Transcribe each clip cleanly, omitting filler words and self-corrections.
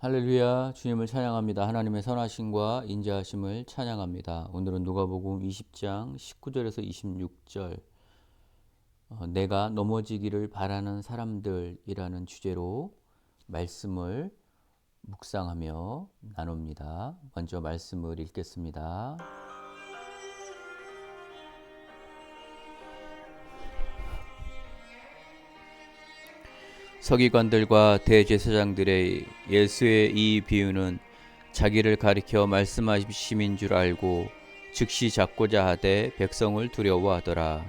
할렐루야, 주님을 찬양합니다. 하나님의 선하심과 인자하심을 찬양합니다. 오늘은 누가복음 20장 19절에서 26절, 내가 넘어지기를 바라는 사람들이라는 주제로 말씀을 묵상하며 나눕니다. 먼저 말씀을 읽겠습니다. 서기관들과 대제사장들의 예수의 이 비유는 자기를 가리켜 말씀하심인 줄 알고 즉시 잡고자 하되 백성을 두려워하더라.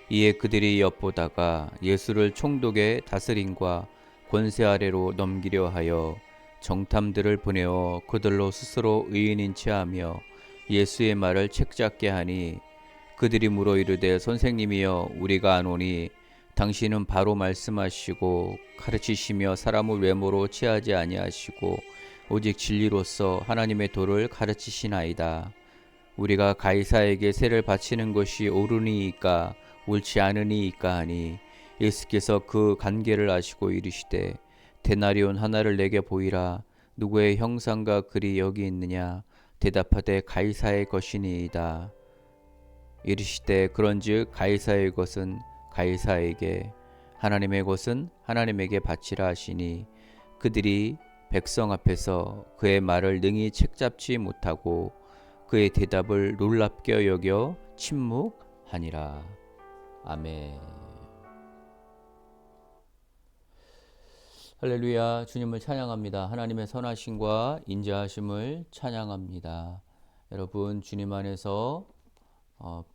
이에 그들이 엿보다가 예수를 총독의 다스림과 권세 아래로 넘기려 하여 정탐들을 보내어 그들로 스스로 의인인 체하며 예수의 말을 책잡게 하니, 그들이 물어 이르되 선생님이여, 우리가 아노니 당신은 바로 말씀하시고 가르치시며 사람을 외모로 취하지 아니하시고 오직 진리로서 하나님의 도를 가르치시나이다. 우리가 가이사에게 세를 바치는 것이 옳으니이까 옳지 않으니이까 하니, 예수께서 그 관계를 아시고 이르시되 데나리온 하나를 내게 보이라. 누구의 형상과 글이 여기 있느냐? 대답하되 가이사의 것이니이다. 이르시되 그런즉 가이사의 것은 가이사에게, 하나님의 것은 하나님에게 바치라 하시니, 그들이 백성 앞에서 그의 말을 능히 책잡지 못하고 그의 대답을 놀랍게 여겨 침묵하니라. 아멘. 할렐루야, 주님을 찬양합니다. 하나님의 선하심과 인자하심을 찬양합니다. 여러분, 주님 안에서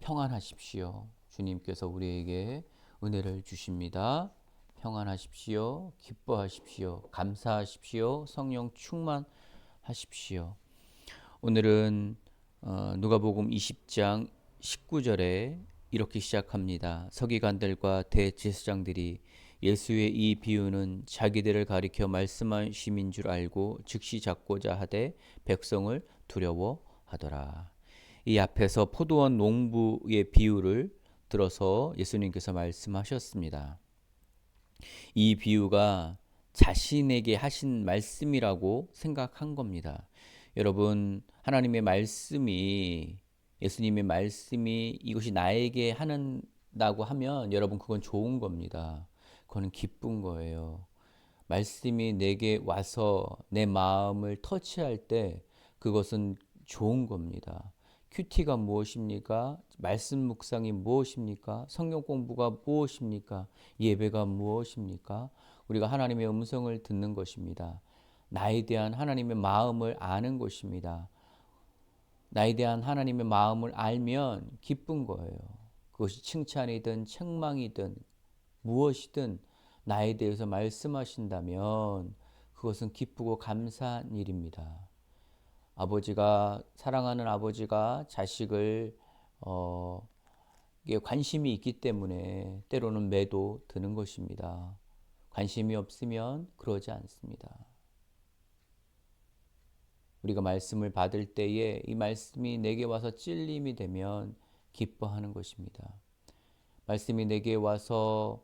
평안하십시오. 주님께서 우리에게 은혜를 주십니다. 평안하십시오. 기뻐하십시오. 감사하십시오. 성령 충만하십시오. 오늘은 누가복음 20장 19절에 이렇게 시작합니다. 서기관들과 대제사장들이 예수의 이 비유는 자기들을 가리켜 말씀하심인 줄 알고 즉시 잡고자 하되 백성을 두려워하더라. 이 앞에서 포도원 농부의 비유를 들어서 예수님께서 말씀하셨습니다. 이 비유가 자신에게 하신 말씀이라고 생각한 겁니다. 여러분, 하나님의 말씀이, 예수님의 말씀이 이것이 나에게 하는다고 하면 여러분, 그건 좋은 겁니다. 그건 기쁜 거예요. 말씀이 내게 와서 내 마음을 터치할 때 그것은 좋은 겁니다. 큐티가 무엇입니까? 말씀 묵상이 무엇입니까? 성경 공부가 무엇입니까? 예배가 무엇입니까? 우리가 하나님의 음성을 듣는 것입니다. 나에 대한 하나님의 마음을 아는 것입니다. 나에 대한 하나님의 마음을 알면 기쁜 거예요. 그것이 칭찬이든 책망이든 무엇이든 나에 대해서 말씀하신다면 그것은 기쁘고 감사한 일입니다. 사랑하는 아버지가 자식을 관심이 있기 때문에 때로는 매도 드는 것입니다. 관심이 없으면 그러지 않습니다. 우리가 말씀을 받을 때에 이 말씀이 내게 와서 찔림이 되면 기뻐하는 것입니다. 말씀이 내게 와서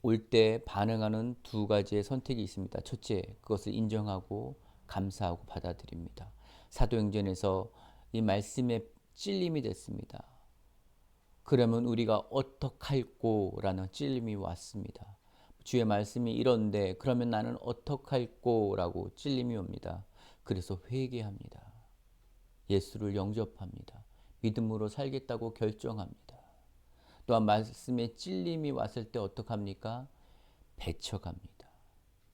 올 때 반응하는 두 가지의 선택이 있습니다. 첫째, 그것을 인정하고 감사하고 받아들입니다. 사도행전에서 이 말씀에 찔림이 됐습니다. 그러면 우리가 어떡할꼬 라는 찔림이 왔습니다. 주의 말씀이 이런데 그러면 나는 어떡할꼬 라고 찔림이 옵니다. 그래서 회개합니다. 예수를 영접합니다. 믿음으로 살겠다고 결정합니다. 또한 말씀에 찔림이 왔을 때 어떡합니까? 배척합니다.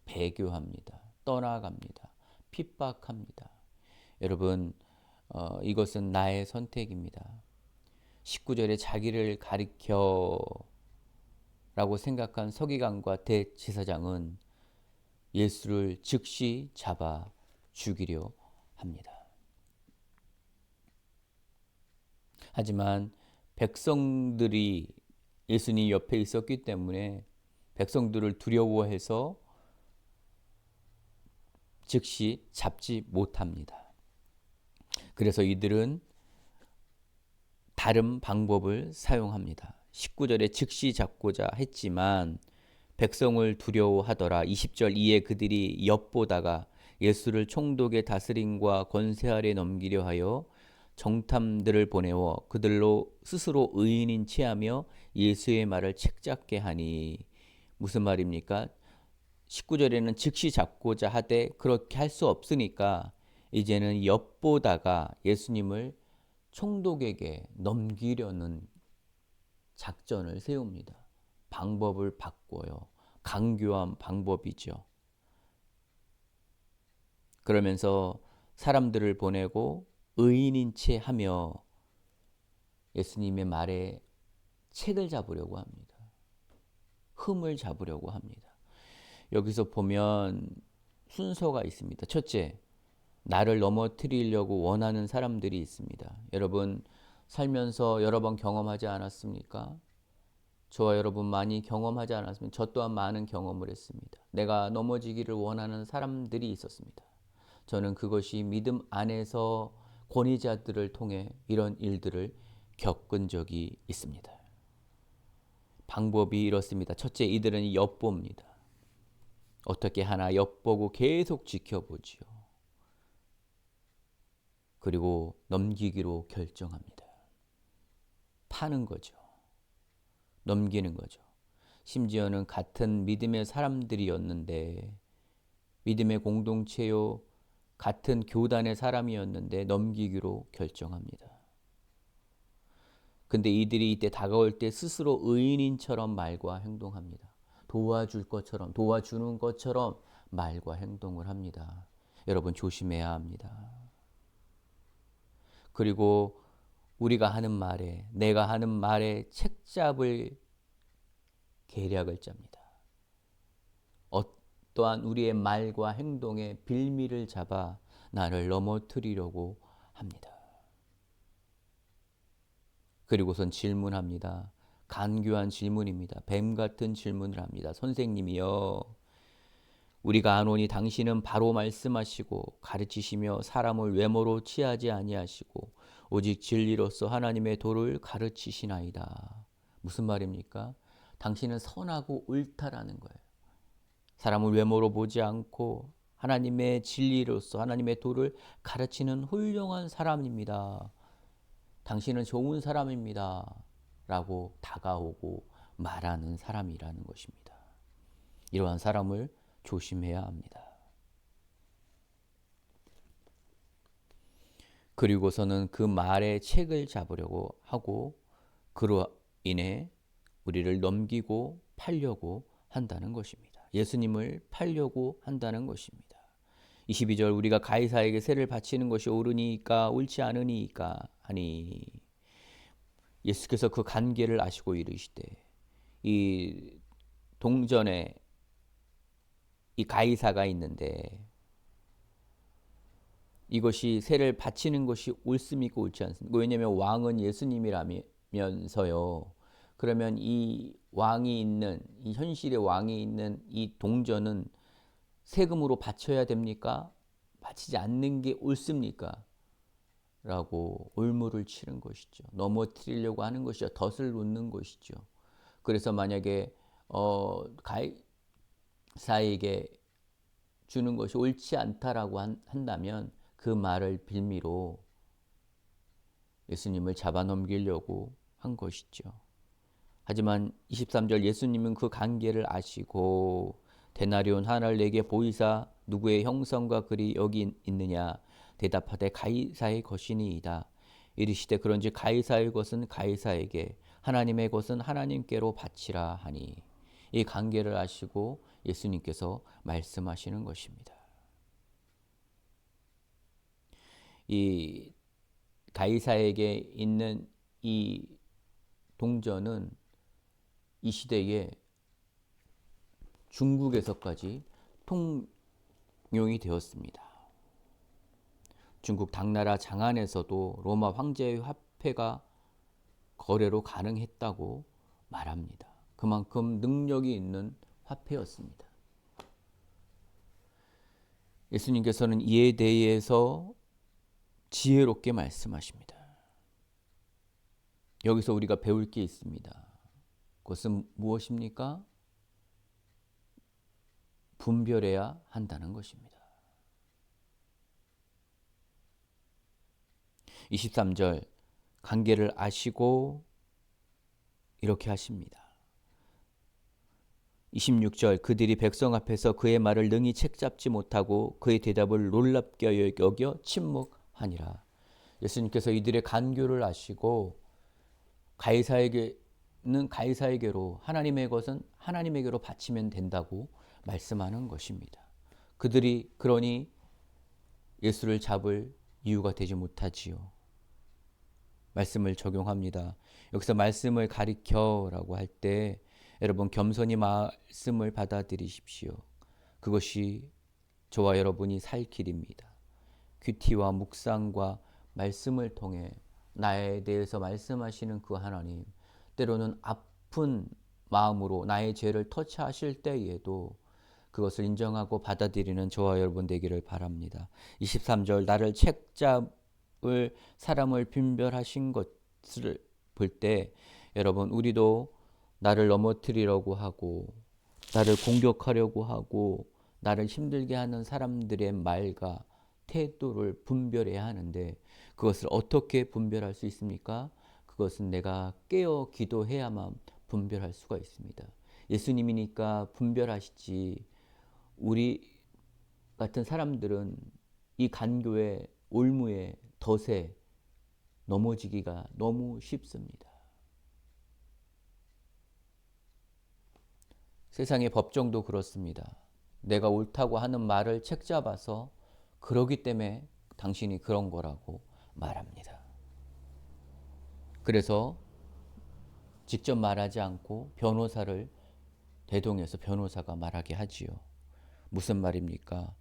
배교합니다. 떠나갑니다. 핍박합니다. 여러분, 이것은 나의 선택입니다. 19절에 자기를 가리켜 라고 생각한 서기관과 대제사장은 예수를 즉시 잡아 죽이려 합니다. 하지만 백성들이 예수님 옆에 있었기 때문에 백성들을 두려워해서 즉시 잡지 못합니다. 그래서 이들은 다른 방법을 사용합니다. 19절에 즉시 잡고자 했지만 백성을 두려워하더라. 20절 이에 그들이 엿보다가, 예수를 총독의 다스림과 권세 아래 넘기려 하여 정탐들을 보내어 그들로 스스로 의인인 체하며 예수의 말을 책잡게 하니. 무슨 말입니까? 19절에는 즉시 잡고자 하되 그렇게 할 수 없으니까 이제는 엿보다가 예수님을 총독에게 넘기려는 작전을 세웁니다. 방법을 바꿔요. 강교한 방법이죠. 그러면서 사람들을 보내고 의인인 채 하며 예수님의 말에 책을 잡으려고 합니다. 흠을 잡으려고 합니다. 여기서 보면 순서가 있습니다. 첫째, 나를 넘어뜨리려고 원하는 사람들이 있습니다. 여러분 살면서 여러 번 경험하지 않았습니까? 저와 여러분 많이 경험하지 않았습니까? 저 또한 많은 경험을 했습니다. 내가 넘어지기를 원하는 사람들이 있었습니다. 저는 그것이 믿음 안에서 권위자들을 통해 이런 일들을 겪은 적이 있습니다. 방법이 이렇습니다. 첫째, 이들은 엿봅니다. 어떻게 하나 엿보고 계속 지켜보지요. 그리고 넘기기로 결정합니다. 파는 거죠. 넘기는 거죠. 심지어는 같은 믿음의 사람들이었는데, 믿음의 공동체요, 같은 교단의 사람이었는데 넘기기로 결정합니다. 근데 이들이 이때 다가올 때 스스로 의인인처럼 말과 행동합니다. 도와줄 것처럼, 도와주는 것처럼 말과 행동을 합니다. 여러분 조심해야 합니다. 그리고 우리가 하는 말에, 내가 하는 말에 책잡을 계략을 짭니다. 어떠한 우리의 말과 행동에 빌미를 잡아 나를 넘어뜨리려고 합니다. 그리고선 질문합니다. 간교한 질문입니다. 뱀 같은 질문을 합니다. 선생님이여, 우리가 아노니 당신은 바로 말씀하시고 가르치시며 사람을 외모로 취하지 아니하시고 오직 진리로서 하나님의 도를 가르치시나이다. 무슨 말입니까? 당신은 선하고 옳다라는 거예요. 사람을 외모로 보지 않고 하나님의 진리로서 하나님의 도를 가르치는 훌륭한 사람입니다. 당신은 좋은 사람입니다. 라고 다가오고 말하는 사람이라는 것입니다. 이러한 사람을 조심해야 합니다. 그리고서는 그 말에 책을 잡으려고 하고 그로 인해 우리를 넘기고 팔려고 한다는 것입니다. 예수님을 팔려고 한다는 것입니다. 22절, 우리가 가이사에게 세를 바치는 것이 옳으니까 옳지 않으니까 하니. 예수께서 그 관계를 아시고 이르시되, 이 동전에 이 가이사가 있는데 이것이 세를 바치는 것이 옳습니까 옳지 않습니까? 왜냐하면 왕은 예수님이라면서요. 그러면 이 왕이 있는, 이 현실의 왕이 있는 이 동전은 세금으로 바쳐야 됩니까? 바치지 않는 게 옳습니까? 라고 올무를 치는 것이죠. 넘어뜨리려고 하는 것이죠. 덫을 놓는 것이죠. 그래서 만약에 가이사에게 주는 것이 옳지 않다라고 한다면 그 말을 빌미로 예수님을 잡아넘기려고 한 것이죠. 하지만 23절, 예수님은 그 관계를 아시고 데나리온 하나를 내게 보이사 누구의 형상과 글이 여기 있느냐 대답하되 가이사의 것이니이다. 이르시되 그런즉 가이사의 것은 가이사에게 하나님의 것은 하나님께로 바치라 하니. 이 관계를 아시고 예수님께서 말씀하시는 것입니다. 이 가이사에게 있는 이 동전은 이 시대에 중국에서까지 통용이 되었습니다. 중국 당나라 장안에서도 로마 황제의 화폐가 거래로 가능했다고 말합니다. 그만큼 능력이 있는 화폐였습니다. 예수님께서는 이에 대해서 지혜롭게 말씀하십니다. 여기서 우리가 배울 게 있습니다. 그것은 무엇입니까? 분별해야 한다는 것입니다. 23절 관계를 아시고 이렇게 하십니다. 26절 그들이 백성 앞에서 그의 말을 능히 책잡지 못하고 그의 대답을 놀랍게 여겨 침묵하니라. 예수님께서 이들의 간교를 아시고 가이사에게는 가이사에게로 하나님의 것은 하나님에게로 바치면 된다고 말씀하는 것입니다. 그들이 그러니 예수를 잡을 이유가 되지 못하지요. 말씀을 적용합니다. 여기서 말씀을 가리켜라고 할 때 여러분 겸손히 말씀을 받아들이십시오. 그것이 저와 여러분이 살 길입니다. 큐티와 묵상과 말씀을 통해 나에 대해서 말씀하시는 그 하나님, 때로는 아픈 마음으로 나의 죄를 터치하실 때에도 그것을 인정하고 받아들이는 저와 여러분 되기를 바랍니다. 23절 나를 책잡을 사람을 분별하신 것을 볼 때 여러분 우리도 나를 넘어뜨리려고 하고 나를 공격하려고 하고 나를 힘들게 하는 사람들의 말과 태도를 분별해야 하는데 그것을 어떻게 분별할 수 있습니까? 그것은 내가 깨어 기도해야만 분별할 수가 있습니다. 예수님이니까 분별하시지 우리 같은 사람들은 이 간교의 올무에 덫에 넘어지기가 너무 쉽습니다. 세상의 법정도 그렇습니다. 내가 옳다고 하는 말을 책잡아서 그러기 때문에 당신이 그런 거라고 말합니다. 그래서 직접 말하지 않고 변호사를 대동해서 변호사가 말하게 하지요. 무슨 말입니까?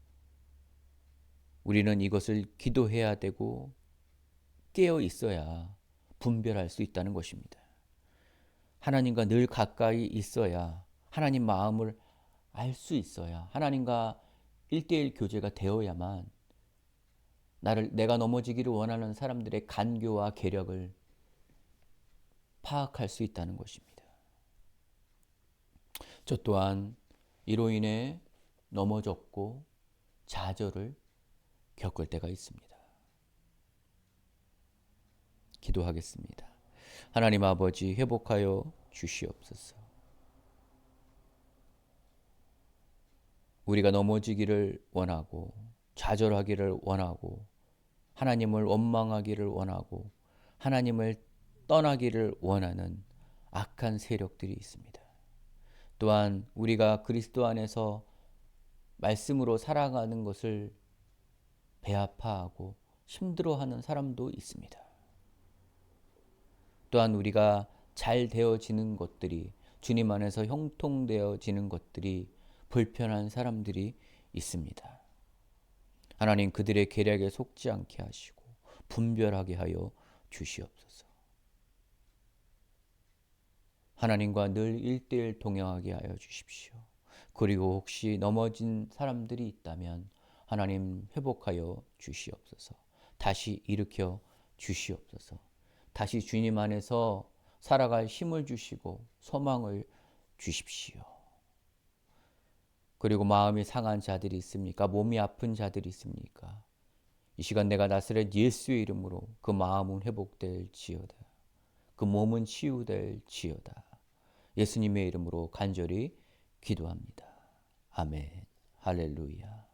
우리는 이것을 기도해야 되고 깨어 있어야 분별할 수 있다는 것입니다. 하나님과 늘 가까이 있어야 하나님 마음을 알 수 있어야 하나님과 1대1 교제가 되어야만 내가 넘어지기를 원하는 사람들의 간교와 계략을 파악할 수 있다는 것입니다. 저 또한 이로 인해 넘어졌고 좌절을 겪을 때가 있습니다. 기도하겠습니다. 하나님 아버지 회복하여 주시옵소서. 우리가 넘어지기를 원하고 좌절하기를 원하고 하나님을 원망하기를 원하고 하나님을 떠나기를 원하는 악한 세력들이 있습니다. 또한 우리가 그리스도 안에서 말씀으로 살아가는 것을 배아파하고 힘들어하는 사람도 있습니다. 또한 우리가 잘 되어지는 것들이 주님 안에서 형통되어지는 것들이 불편한 사람들이 있습니다. 하나님 그들의 계략에 속지 않게 하시고 분별하게 하여 주시옵소서. 하나님과 늘 1대1 동행하게 하여 주십시오. 그리고 혹시 넘어진 사람들이 있다면 하나님 회복하여 주시옵소서. 다시 일으켜 주시옵소서. 다시 주님 안에서 살아갈 힘을 주시고 소망을 주십시오. 그리고 마음이 상한 자들이 있습니까? 몸이 아픈 자들이 있습니까? 이 시간 내가 나사렛 예수의 이름으로 그 마음은 회복될지어다. 그 몸은 치유될지어다. 예수님의 이름으로 간절히 기도합니다. 아멘. 할렐루야.